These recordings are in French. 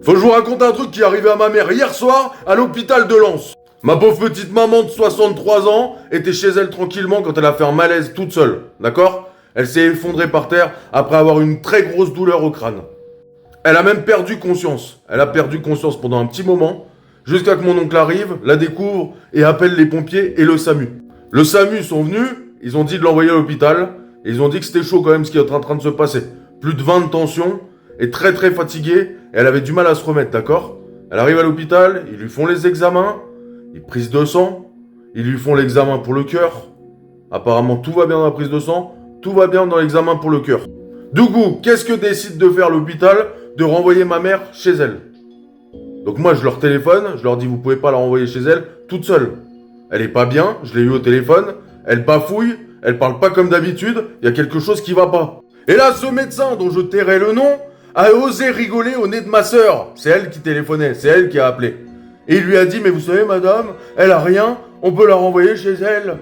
Faut que je vous raconte un truc qui est arrivé à ma mère hier soir à l'hôpital de Lens. Ma pauvre petite maman de 63 ans était chez elle tranquillement quand elle a fait un malaise toute seule, d'accord? Elle s'est effondrée par terre après avoir une très grosse douleur au crâne. Elle a même perdu conscience. Elle a perdu conscience pendant un petit moment, jusqu'à que mon oncle arrive, la découvre et appelle les pompiers et le SAMU. Le SAMU sont venus, ils ont dit de l'envoyer à l'hôpital, et ils ont dit que c'était chaud quand même ce qui est en train de se passer. Plus de 20 de tension, et très très fatiguée, et elle avait du mal à se remettre, d'accord? Elle arrive à l'hôpital, ils lui font les examens, les prises de sang, ils lui font l'examen pour le cœur. Apparemment tout va bien dans la prise de sang, tout va bien dans l'examen pour le cœur. Du coup, qu'est-ce que décide de faire l'hôpital? De renvoyer ma mère chez elle. Donc moi je leur téléphone, je leur dis vous pouvez pas la renvoyer chez elle toute seule. Elle est pas bien, je l'ai eu au téléphone, elle bafouille, elle parle pas comme d'habitude, il y a quelque chose qui va pas. Et là ce médecin dont je tairai le nom a osé rigoler au nez de ma sœur. C'est elle qui téléphonait, c'est elle qui a appelé. Et il lui a dit mais vous savez madame, elle a rien, on peut la renvoyer chez elle.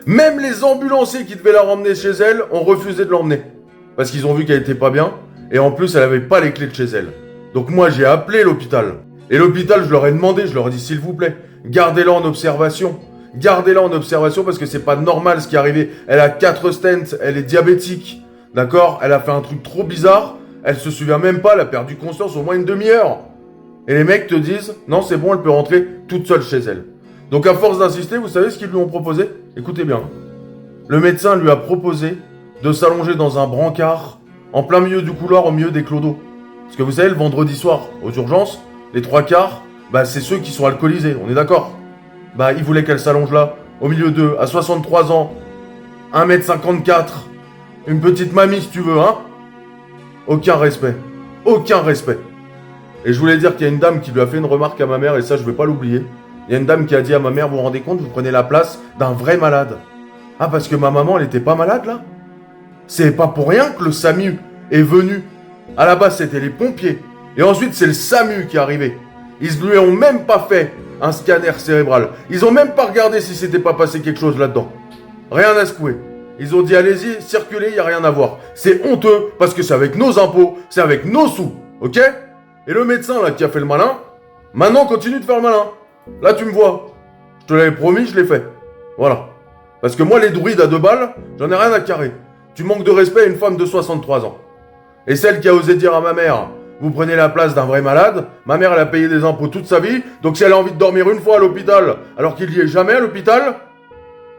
Même les ambulanciers qui devaient la ramener chez elle ont refusé de l'emmener. Parce qu'ils ont vu qu'elle était pas bien, et en plus elle avait pas les clés de chez elle. Donc moi j'ai appelé l'hôpital. Et l'hôpital je leur ai demandé, je leur ai dit s'il vous plaît, gardez-la en observation. Gardez-la en observation parce que c'est pas normal ce qui est arrivé. Elle a 4 stents, elle est diabétique. D'accord? Elle a fait un truc trop bizarre. Elle se souvient même pas, elle a perdu conscience au moins une demi-heure. Et les mecs te disent, non c'est bon, elle peut rentrer toute seule chez elle. Donc à force d'insister, vous savez ce qu'ils lui ont proposé? Écoutez bien. Le médecin lui a proposé de s'allonger dans un brancard, en plein milieu du couloir, au milieu des clodos. Parce que vous savez, le vendredi soir, aux urgences, les 3/4, c'est ceux qui sont alcoolisés, on est d'accord? Il voulait qu'elle s'allonge là, au milieu d'eux, à 63 ans, 1m54, une petite mamie si tu veux, hein? Aucun respect. Aucun respect. Et je voulais dire qu'il y a une dame qui lui a fait une remarque à ma mère, et ça je vais pas l'oublier. Il y a une dame qui a dit à ma mère, vous vous rendez compte, vous prenez la place d'un vrai malade. Ah, parce que ma maman, elle était pas malade là? C'est pas pour rien que le SAMU est venu. À la base, c'était les pompiers. Et ensuite, c'est le SAMU qui est arrivé. Ils lui ont même pas fait un scanner cérébral. Ils ont même pas regardé si s'était pas passé quelque chose là-dedans. Rien à secouer. Ils ont dit, allez-y, circulez, y a rien à voir. C'est honteux, parce que c'est avec nos impôts, c'est avec nos sous. Ok? Et le médecin, là, qui a fait le malin, maintenant, continue de faire le malin. Là, tu me vois. Je te l'avais promis, je l'ai fait. Voilà. Parce que moi, les druides à 2 balles, j'en ai rien à carrer. Tu manques de respect à une femme de 63 ans. Et celle qui a osé dire à ma mère, vous prenez la place d'un vrai malade, ma mère elle a payé des impôts toute sa vie, donc si elle a envie de dormir une fois à l'hôpital, alors qu'il n'y est jamais à l'hôpital,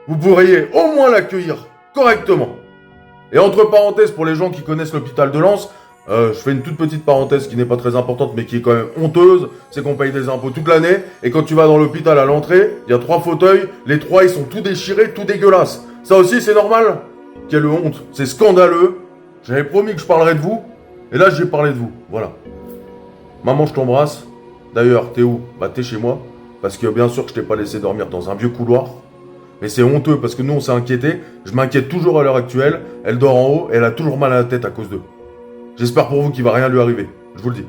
vous pourriez au moins l'accueillir correctement. Et entre parenthèses, pour les gens qui connaissent l'hôpital de Lens, je fais une toute petite parenthèse qui n'est pas très importante mais qui est quand même honteuse, c'est qu'on paye des impôts toute l'année, et quand tu vas dans l'hôpital à l'entrée, il y a 3 fauteuils, les 3 ils sont tout déchirés, tout dégueulasses. Ça aussi c'est normal? Quelle honte, c'est scandaleux. J'avais promis que je parlerais de vous, et là j'ai parlé de vous, voilà. Maman, je t'embrasse. D'ailleurs, t'es où? T'es chez moi, parce que bien sûr que je t'ai pas laissé dormir dans un vieux couloir. Mais c'est honteux, parce que nous on s'est inquiétés, je m'inquiète toujours à l'heure actuelle, elle dort en haut, et elle a toujours mal à la tête à cause d'eux. J'espère pour vous qu'il va rien lui arriver, je vous le dis.